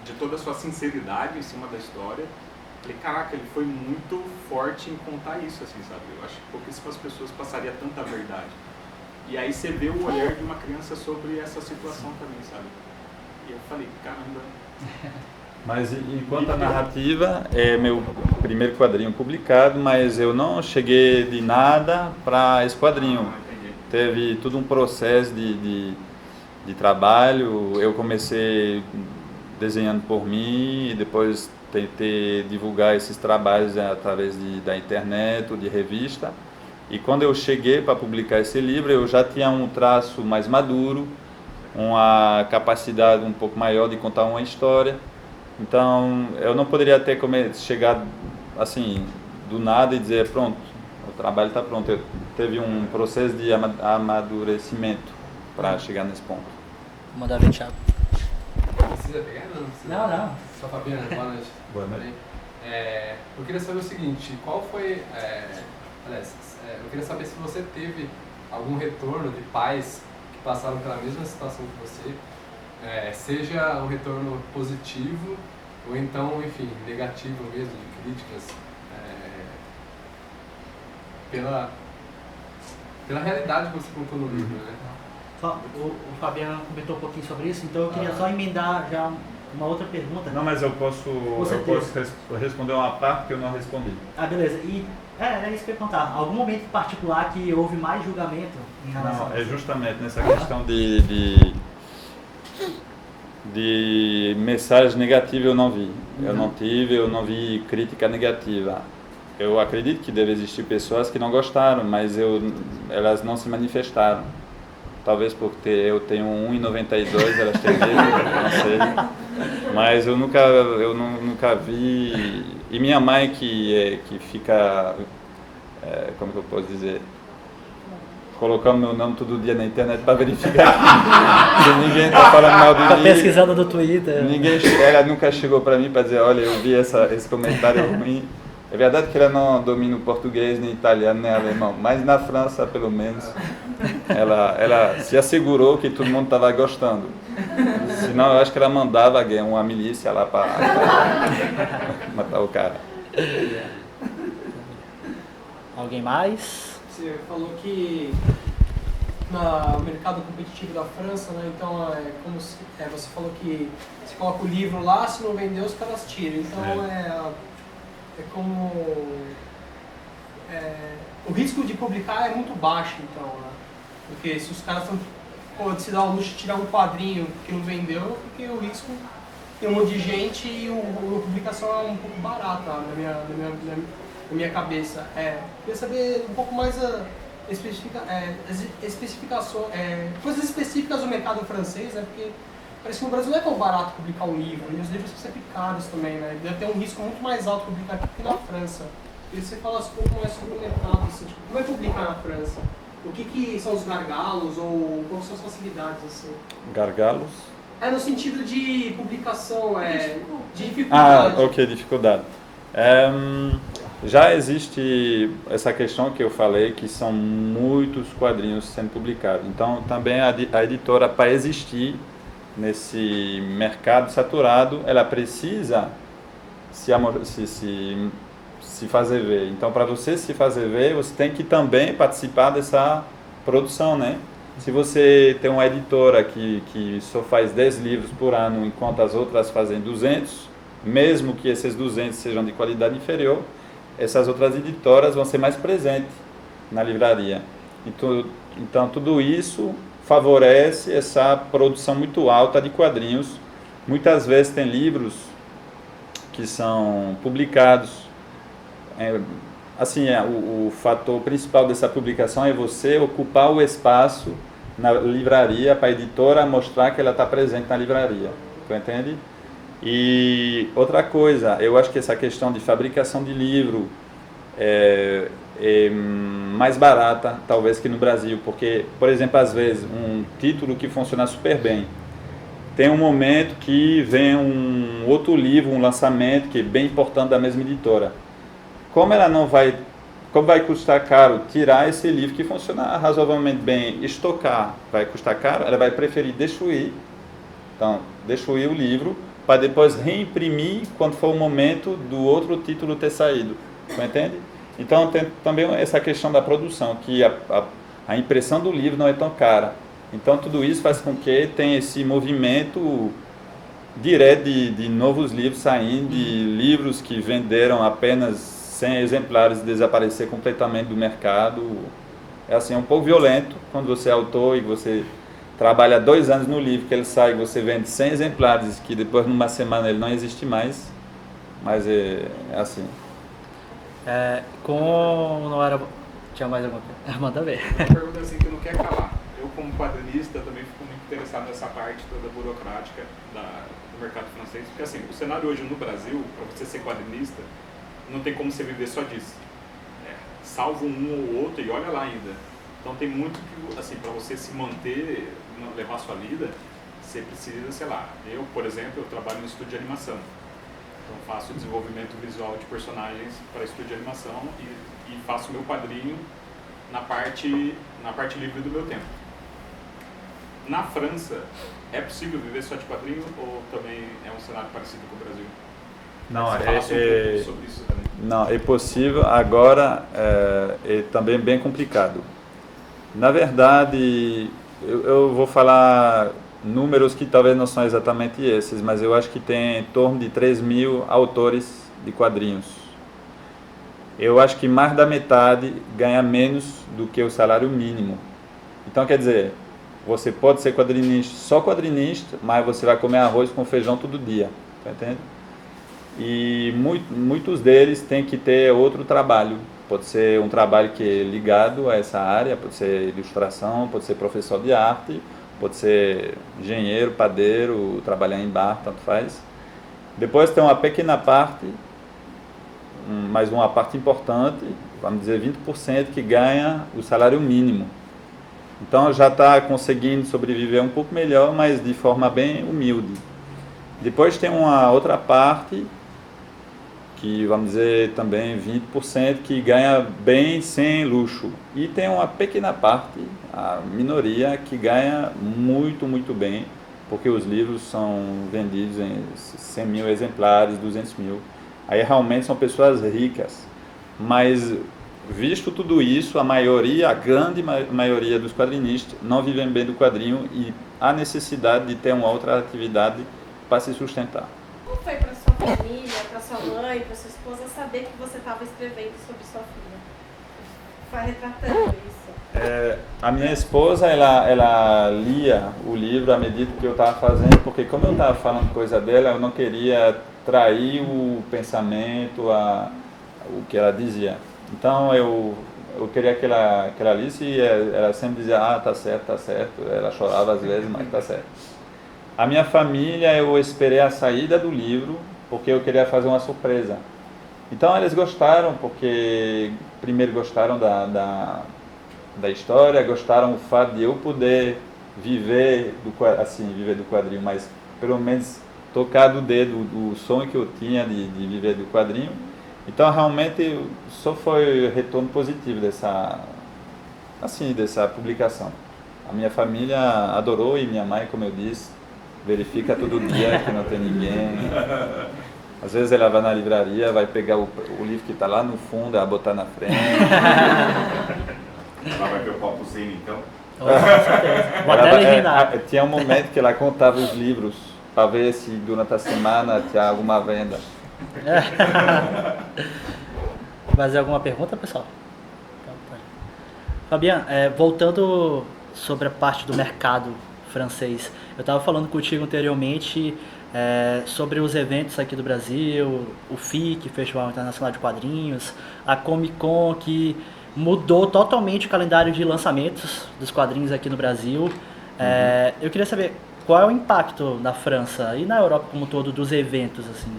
de toda a sua sinceridade em cima da história. Falei, caraca, ele foi muito forte em contar isso, assim, sabe? Eu acho que pouquíssimas pessoas passariam tanta verdade. E aí você vê o olhar de uma criança sobre essa situação também, sabe? E eu falei, caramba. Mas enquanto a narrativa é meu primeiro quadrinho publicado, mas eu não cheguei de nada para esse quadrinho. Teve todo um processo de trabalho. Eu comecei desenhando por mim e depois tentei divulgar esses trabalhos através da internet ou de revista. E quando eu cheguei para publicar esse livro, eu já tinha um traço mais maduro, uma capacidade um pouco maior de contar uma história. Então, eu não poderia ter chegado assim, do nada e dizer, pronto, o trabalho está pronto. Teve um processo de amadurecimento para chegar nesse ponto. Vou mandar ver, Thiago. Precisa pegar? Não. Só Fabiana, boa noite. Boa noite. Eu queria saber o seguinte, qual foi... eu queria saber se você teve algum retorno de pais que passaram pela mesma situação que você, seja um retorno positivo ou então, enfim, negativo mesmo, de críticas, pela realidade que você contou no livro, né? Só, o Fabiano comentou um pouquinho sobre isso, então eu queria só emendar já uma outra pergunta. Não, mas eu posso responder uma parte que eu não respondi. Beleza. E era isso que eu ia contar. Algum momento em particular que houve mais julgamento em relação a isso? Justamente nessa questão de mensagem negativa eu não vi. Eu não vi crítica negativa. eu acredito que deve existir pessoas que não gostaram, mas elas não se manifestaram. Talvez porque eu tenho 1,92, elas têm medo, não sei. Mas eu nunca vi. E minha mãe que fica, como que eu posso dizer, colocando meu nome todo dia na internet para verificar se ninguém está falando mal de mim. Tá pesquisando no Twitter. Ela nunca chegou para mim para dizer, olha, eu vi esse comentário ruim. É verdade que ela não domina o português, nem italiano, nem alemão, mas na França, pelo menos, ela se assegurou que todo mundo estava gostando. Senão, eu acho que ela mandava uma milícia lá para matar o cara. Alguém mais? Você falou que no mercado competitivo da França, né? Então você falou que você coloca o livro lá, se não vendeu, os caras tiram. Então é como o risco de publicar é muito baixo, então, né? Porque se os caras se dá o luxo de tirar um quadrinho que não vendeu, porque o risco tem um monte de gente e a publicação é um pouco barata na minha cabeça. Queria saber um pouco mais especificações, coisas específicas do mercado francês, né? Porque parece que no Brasil não é tão barato publicar um livro, e os livros são sempre caros também, né? Deve ter um risco muito mais alto publicar aqui que na França. Queria que você falasse um pouco mais sobre o mercado, assim, tipo, como é publicar na França? O que são os gargalos, ou quais são as facilidades, assim? Gargalos? No sentido de publicação, de dificuldade. Ok, dificuldade. Já existe essa questão que eu falei, que são muitos quadrinhos sendo publicados. Então, também a editora, para existir nesse mercado saturado, ela precisa se fazer ver. Então, para você se fazer ver, você tem que também participar dessa produção, né? Se você tem uma editora que só faz 10 livros por ano, enquanto as outras fazem 200, mesmo que esses 200 sejam de qualidade inferior, essas outras editoras vão ser mais presentes na livraria. Então, tudo isso favorece essa produção muito alta de quadrinhos. Muitas vezes tem livros que são publicados. O fator principal dessa publicação é você ocupar o espaço na livraria para a editora mostrar que ela está presente na livraria. Tu entende? E outra coisa, eu acho que essa questão de fabricação de livro é mais barata, talvez, que no Brasil, porque, por exemplo, às vezes, um título que funciona super bem, tem um momento que vem um outro livro, um lançamento que é bem importante da mesma editora. Como vai custar caro tirar esse livro que funciona razoavelmente bem, estocar, vai custar caro, ela vai preferir destruir o livro, para depois reimprimir quando for o momento do outro título ter saído. Você entende? Então, tem também essa questão da produção, que a impressão do livro não é tão cara. Então, tudo isso faz com que tenha esse movimento direto de novos livros saindo, de livros que venderam apenas 100 exemplares e desaparecer completamente do mercado. É um pouco violento quando você é autor e você trabalha 2 anos no livro, que ele sai, você vende 100 exemplares, que depois, numa semana, ele não existe mais. Mas é assim. Não era... Tinha mais alguma coisa? Manda ver. Uma pergunta assim que não quer calar. Eu, como quadrinista, também fico muito interessado nessa parte toda burocrática do mercado francês. Porque, assim, o cenário hoje no Brasil, para você ser quadrinista, não tem como você viver só disso. Salvo um ou outro, e olha lá ainda. Então, tem muito que, assim, para você se manter, levar a sua vida, você precisa, sei lá. Eu, por exemplo, eu trabalho no estúdio de animação. Então, faço desenvolvimento visual de personagens para estúdio de animação e faço meu quadrinho na parte livre do meu tempo. Na França, é possível viver só de quadrinho ou também é um cenário parecido com o Brasil? Não, sobre isso também. Não, é possível, agora é também bem complicado. Na verdade, eu vou falar números que talvez não são exatamente esses, mas eu acho que tem em torno de 3.000 autores de quadrinhos. Eu acho que mais da metade ganha menos do que o salário mínimo. Então, quer dizer, você pode ser quadrinista, só quadrinista, mas você vai comer arroz com feijão todo dia, tá entendendo? e muitos deles têm que ter outro trabalho. Pode ser um trabalho que é ligado a essa área, pode ser ilustração, pode ser professor de arte, pode ser engenheiro, padeiro, trabalhar em bar, tanto faz. Depois tem uma pequena parte, mas uma parte importante, vamos dizer 20%, que ganha o salário mínimo. Então já está conseguindo sobreviver um pouco melhor, mas de forma bem humilde. Depois tem uma outra parte, que vamos dizer também 20%, que ganha bem sem luxo. E tem uma pequena parte, a minoria, que ganha muito, muito bem, porque os livros são vendidos em 100 mil exemplares, 200 mil. Aí realmente são pessoas ricas. Mas, visto tudo isso, a grande maioria dos quadrinistas não vivem bem do quadrinho e há necessidade de ter uma outra atividade para se sustentar. Como foi para sua família, para sua mãe, para sua esposa saber que você estava escrevendo sobre sua filha? Foi retratando isso? A minha esposa, ela lia o livro à medida que eu estava fazendo, porque como eu estava falando coisa dela, eu não queria trair o pensamento, o que ela dizia. Então eu queria que ela lisse e ela sempre dizia, tá certo, tá certo. Ela chorava às vezes, mas tá certo. A minha família, eu esperei a saída do livro, porque eu queria fazer uma surpresa. Então eles gostaram, porque primeiro gostaram da história, gostaram do fato de eu poder viver do quadrinho, mas pelo menos tocar do dedo o sonho que eu tinha de viver do quadrinho. Então realmente só foi retorno positivo dessa publicação. A minha família adorou e minha mãe, como eu disse, verifica todo dia que não tem ninguém. Às vezes ela vai na livraria, vai pegar o livro que está lá no fundo, vai botar na frente. Ela vai preocupar com o Zine, então? Com certeza. Vou até legendar. Tinha um momento que ela contava os livros para ver se durante a semana tinha alguma venda. Fazer alguma pergunta, pessoal? Fabiano, voltando sobre a parte do mercado francês, eu estava falando contigo anteriormente sobre os eventos aqui do Brasil, o FIC, Festival Internacional de Quadrinhos, a Comic Con, que mudou totalmente o calendário de lançamentos dos quadrinhos aqui no Brasil. Eu queria saber qual é o impacto na França e na Europa como um todo dos eventos, assim.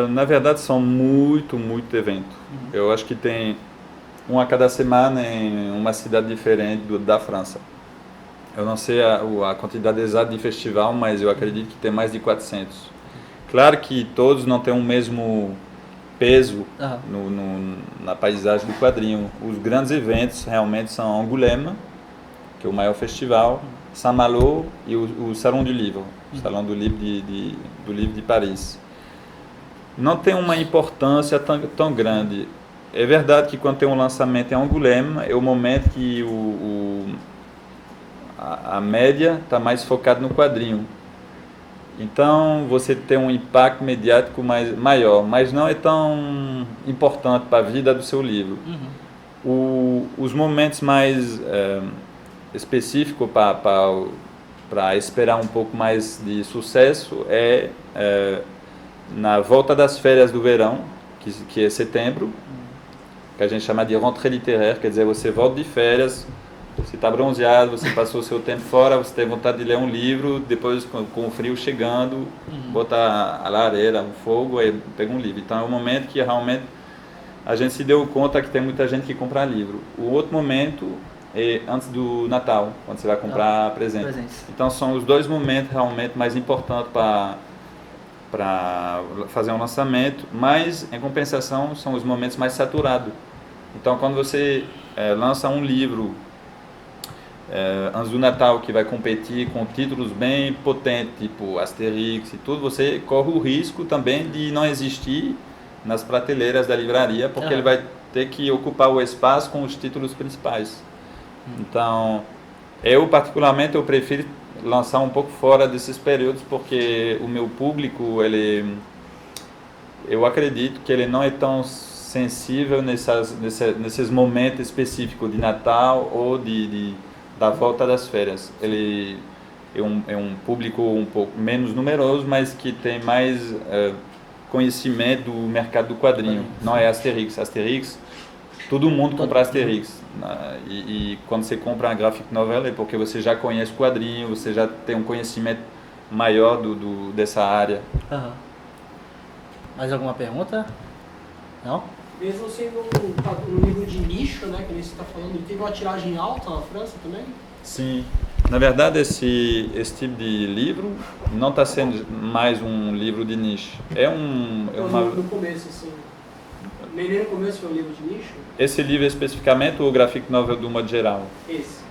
Na verdade são muito eventos. Eu acho que tem um a cada semana em uma cidade diferente da França. Eu não sei a quantidade exata de festival, mas eu acredito que tem mais de 400. Claro que todos não têm o mesmo peso na paisagem do quadrinho. Os grandes eventos realmente são Angoulême, que é o maior festival, Saint-Malo e o Salão du Livre, o Salão do Livro de Paris. Não tem uma importância tão grande. É verdade que quando tem um lançamento em Angoulême, é o momento que a média está mais focada no quadrinho. Então você tem um impacto mediático maior, mas não é tão importante para a vida do seu livro. Os momentos mais específicos para esperar um pouco mais de sucesso na volta das férias do verão, que é setembro, que a gente chama de rentrée littéraire, quer dizer, você volta de férias, você está bronzeado, você passou o seu tempo fora, você tem vontade de ler um livro, depois com o frio chegando, bota a lareira, o fogo, aí pega um livro. Então é um momento que realmente a gente se deu conta que tem muita gente que compra livro. O outro momento é antes do Natal, quando você vai comprar presentes. Então são os dois momentos realmente mais importantes para fazer um lançamento, mas em compensação são os momentos mais saturados. Então quando você lança um livro antes do Natal, que vai competir com títulos bem potentes, tipo Asterix e tudo, você corre o risco também de não existir nas prateleiras da livraria, porque ele vai ter que ocupar o espaço com os títulos principais. Então, eu particularmente, eu prefiro lançar um pouco fora desses períodos, porque o meu público, eu acredito que ele não é tão sensível nesses momentos específicos de Natal ou da volta das férias. Ele é um público um pouco menos numeroso, mas que tem mais conhecimento do mercado do quadrinho. Não é Asterix. Asterix, todo mundo compra Asterix. E quando você compra uma graphic novel é porque você já conhece o quadrinho, você já tem um conhecimento maior dessa área. Aham. Mais alguma pergunta? Não? Mesmo sendo um livro de nicho, né, que nem você está falando, ele teve uma tiragem alta na França também? Sim. Na verdade, esse tipo de livro não está sendo mais um livro de nicho. No começo, assim. Nem no começo foi um livro de nicho? Esse livro especificamente ou o graphic novel do modo geral?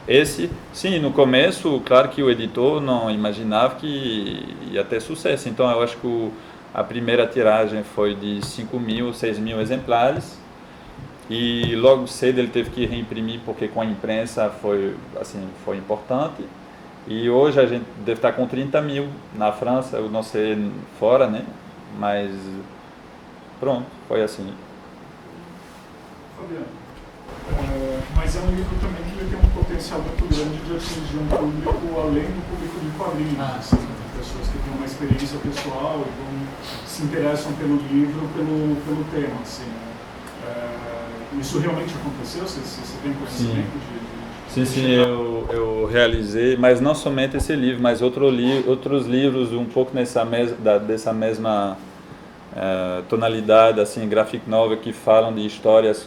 Esse, sim, no começo, claro que o editor não imaginava que ia ter sucesso. Então, eu acho que a primeira tiragem foi de 5.000, 6.000 exemplares. E logo cedo ele teve que reimprimir, porque com a imprensa foi importante. E hoje a gente deve estar com 30.000 na França, eu não sei fora, né? Mas pronto, foi assim. Fabiano, mas é um livro também que ele tem um potencial muito grande de atingir um público além do público de quadrinhos. Assim, pessoas que têm uma experiência pessoal e se interessam pelo livro, pelo tema. Assim, isso realmente aconteceu? Você tem conhecimento de Sim, eu realizei, mas não somente esse livro, mas outros livros um pouco dessa mesma tonalidade, assim, graphic novel, que falam de histórias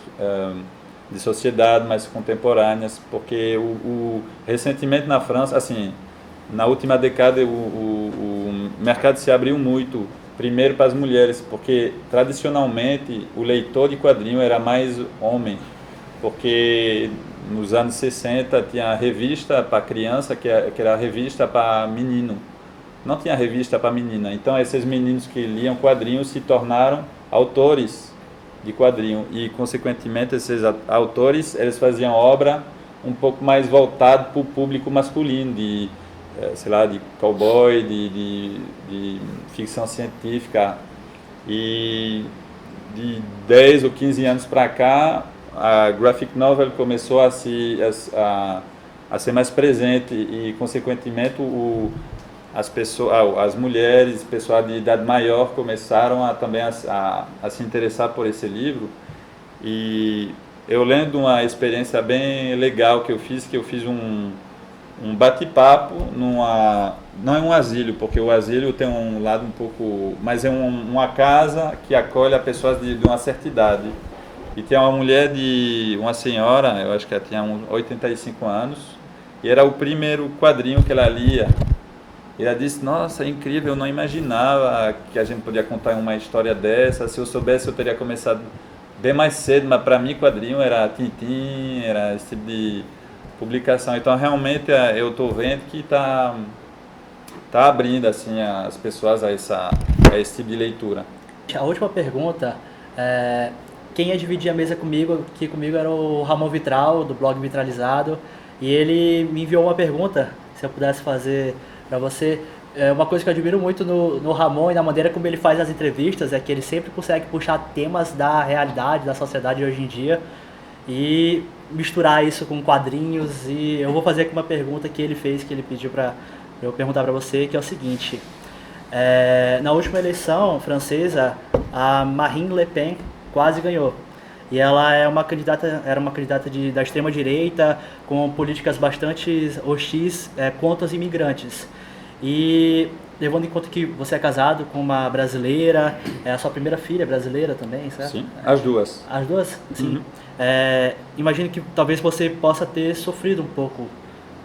de sociedade mais contemporâneas, porque recentemente na França, assim, na última década o mercado se abriu muito, primeiro para as mulheres, porque tradicionalmente o leitor de quadrinho era mais homem, porque nos anos 60 tinha a revista para criança, que era a revista para menino, não tinha revista para menina. Então esses meninos que liam quadrinhos se tornaram autores de quadrinho e consequentemente esses autores eles faziam obra um pouco mais voltado para o público masculino, de cowboy, de ficção científica. E de 10 ou 15 anos para cá a graphic novel começou a ser mais presente e consequentemente as mulheres, o pessoal de idade maior começaram também a se interessar por esse livro. E eu lembro de uma experiência bem legal que eu fiz um bate-papo não é um asilo, porque o asilo tem um lado um pouco, mas é uma casa que acolhe a pessoas de uma certa idade. E tinha uma senhora, eu acho que ela tinha uns 85 anos, e era o primeiro quadrinho que ela lia. E ela disse, nossa, é incrível, eu não imaginava que a gente podia contar uma história dessa, se eu soubesse eu teria começado bem mais cedo, mas para mim quadrinho era Tintin, era esse tipo de publicação. Então realmente eu estou vendo que está abrindo assim, as pessoas a esse tipo de leitura. A última pergunta, quem ia dividir a mesa aqui comigo era o Ramon Vitral, do blog Vitralizado, e ele me enviou uma pergunta, se eu pudesse fazer para você. Uma coisa que eu admiro muito no Ramon e na maneira como ele faz as entrevistas é que ele sempre consegue puxar temas da realidade, da sociedade de hoje em dia e misturar isso com quadrinhos. E eu vou fazer aqui uma pergunta que ele fez, que ele pediu para eu perguntar para você, que é o seguinte: na última eleição francesa, a Marine Le Pen quase ganhou. E ela era uma candidata da extrema direita, com políticas bastante hostis contra os imigrantes. E levando em conta que você é casado com uma brasileira, a sua primeira filha é brasileira também, certo? Sim, as duas. As duas? Sim. Uhum. Imagino que talvez você possa ter sofrido um pouco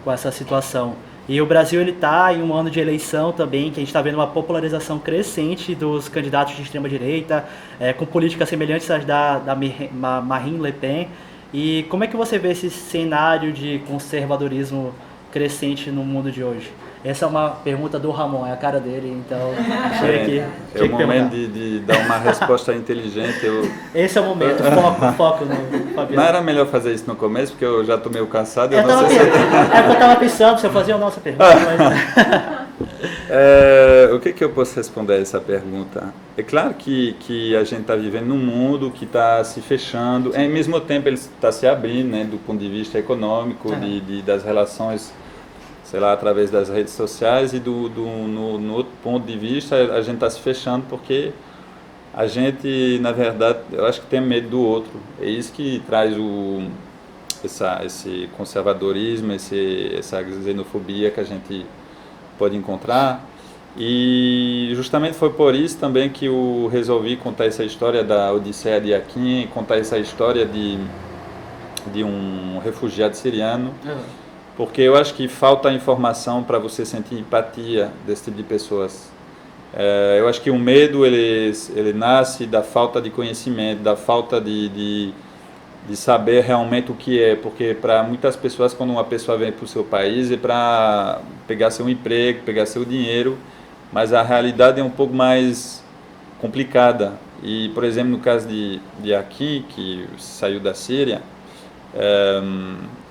com essa situação. E o Brasil está em um ano de eleição também, que a gente está vendo uma popularização crescente dos candidatos de extrema-direita, com políticas semelhantes às da Marine Le Pen. E como é que você vê esse cenário de conservadorismo crescente no mundo de hoje? Essa é uma pergunta do Ramon, é a cara dele, então é o momento de dar uma resposta inteligente. Esse é o momento, foco no Fabiano. Não era melhor fazer isso no começo, porque eu já estou meio cansado. Eu estava pensando se eu fazia ou não essa pergunta. O que eu posso responder a essa pergunta? É claro que a gente está vivendo num mundo que está se fechando, ao mesmo tempo ele está se abrindo, né, do ponto de vista econômico, das relações, sei lá, através das redes sociais, e no outro ponto de vista a gente está se fechando porque A gente, na verdade, eu acho que tem medo do outro. É isso que traz esse conservadorismo, essa xenofobia que a gente pode encontrar. E justamente foi por isso também que eu resolvi contar essa história da Odisseia de Akin, contar essa história de um refugiado siriano, porque eu acho que falta informação para você sentir empatia desse tipo de pessoas. Eu acho que o medo ele nasce da falta de conhecimento, da falta de saber realmente o que é, porque para muitas pessoas, quando uma pessoa vem para o seu país, é para pegar seu emprego, pegar seu dinheiro, mas a realidade é um pouco mais complicada. E, por exemplo, no caso de Akin, que saiu da Síria,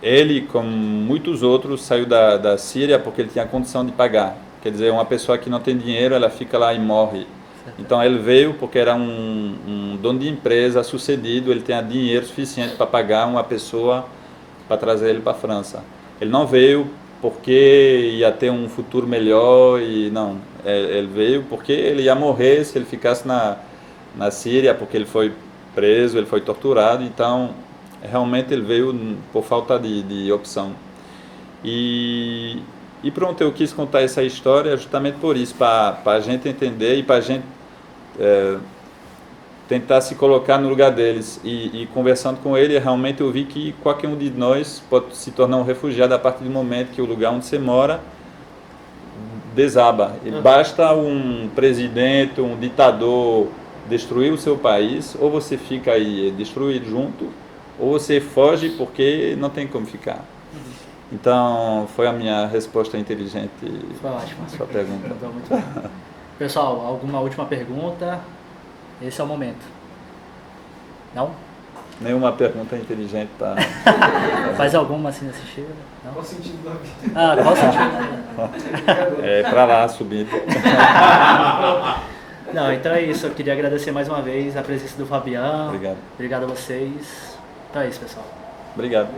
ele, como muitos outros, saiu da Síria porque ele tinha condição de pagar. Quer dizer, uma pessoa que não tem dinheiro, ela fica lá e morre. Então ele veio porque era um dono de empresa sucedido, ele tinha dinheiro suficiente para pagar uma pessoa para trazer ele para a França. Ele não veio porque ia ter um futuro melhor, e não. Ele veio porque ele ia morrer se ele ficasse na Síria, porque ele foi preso, ele foi torturado. Então realmente ele veio por falta de opção. E pronto, eu quis contar essa história justamente por isso, para a gente entender e para a gente tentar se colocar no lugar deles. E conversando com ele, realmente eu vi que qualquer um de nós pode se tornar um refugiado a partir do momento que o lugar onde você mora desaba. E basta um presidente, um ditador destruir o seu país, ou você fica aí destruído junto, ou você foge porque não tem como ficar. Então, foi a minha resposta inteligente à sua pergunta. Muito bem. Pessoal, alguma última pergunta? Esse é o momento. Não? Nenhuma pergunta inteligente para... Faz alguma assim nesse estilo? Não? Qual o sentido da vida? Qual o sentido? É para lá, subindo. Não, então é isso. Eu queria agradecer mais uma vez a presença do Fabiano. Obrigado. Obrigado a vocês. Então é isso, pessoal. Obrigado.